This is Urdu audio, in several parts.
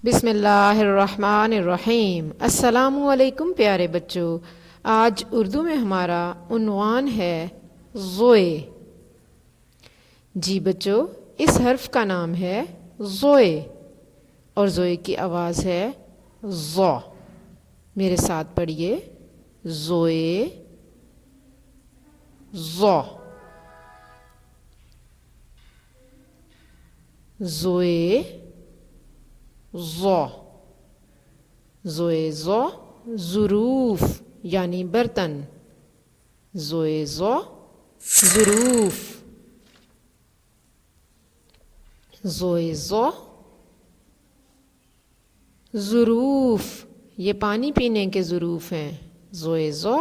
بسم اللہ الرحمن الرحیم۔ السلام علیکم پیارے بچوں، آج اردو میں ہمارا عنوان ہے زوئے۔ جی بچوں، اس حرف کا نام ہے زوئے اور زوئے کی آواز ہے زو۔ میرے ساتھ پڑھیے، زوئے زو، زوئے زو، زوئے زو ظروف یعنی برتن، زوئے زو ظروف، زوئے زو ظروف، یہ پانی پینے کے ظروف ہیں۔ زوئے زو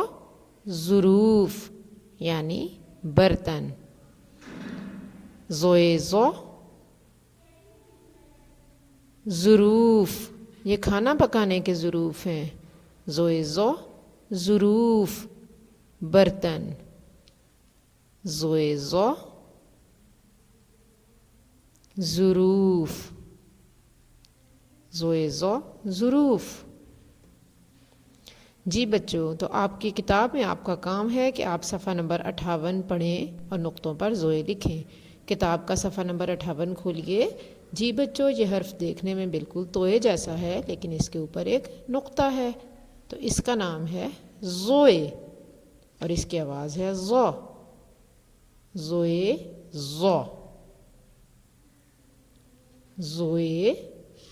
ظروف یعنی برتن، زوئے زو ظروف، یہ کھانا پکانے کے ظروف ہیں۔ زوئے زو ظروف برتن، زوئے زو ظروف، زوئے زو ظروف۔ جی بچوں، تو آپ کی کتاب میں آپ کا کام ہے کہ آپ صفحہ نمبر 58 پڑھیں اور نقطوں پر زوئے لکھیں۔ کتاب کا صفحہ نمبر 58 کھولیے۔ جی بچوں، یہ حرف دیکھنے میں بالکل توئے جیسا ہے، لیکن اس کے اوپر ایک نقطہ ہے، تو اس کا نام ہے زوئے اور اس کی آواز ہے زو، زوئے زو، زوئے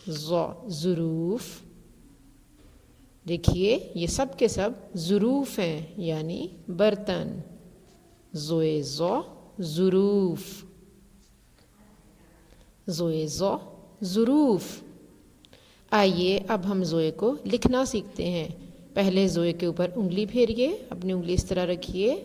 زو ظروف۔ دیکھیے یہ سب کے سب ظروف ہیں یعنی برتن، زوئے زو ظروف، زوئے زو ظروف۔ آئیے اب ہم زوئے کو لکھنا سیکھتے ہیں۔ پہلے زوئے کے اوپر انگلی پھیریے، اپنی انگلی اس طرح رکھیے،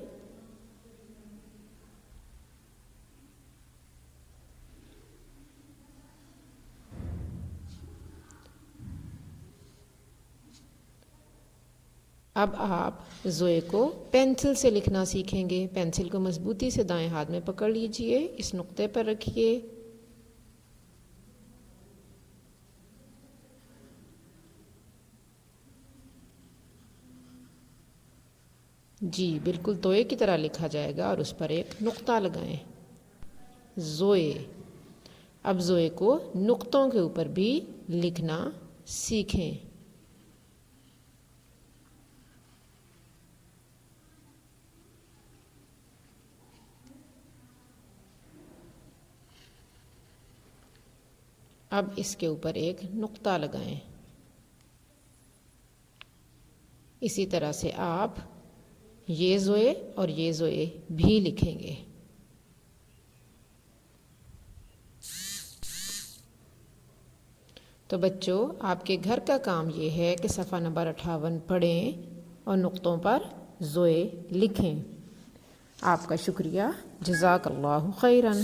اب آپ زوئے کو پینسل سے لکھنا سیکھیں گے۔ پینسل کو مضبوطی سے دائیں ہاتھ میں پکڑ لیجئے، اس نقطے پر رکھیے، جی بالکل توئے کی طرح لکھا جائے گا اور اس پر ایک نقطہ لگائیں، زوئے۔ اب زوئے کو نقطوں کے اوپر بھی لکھنا سیکھیں۔ اب اس کے اوپر ایک نقطہ لگائیں۔ اسی طرح سے آپ یہ زوئے اور یہ زوئے بھی لکھیں گے۔ تو بچوں، آپ کے گھر کا کام یہ ہے کہ صفحہ نمبر 58 پڑھیں اور نقطوں پر زوئے لکھیں۔ آپ کا شکریہ، جزاک اللہ خیراً۔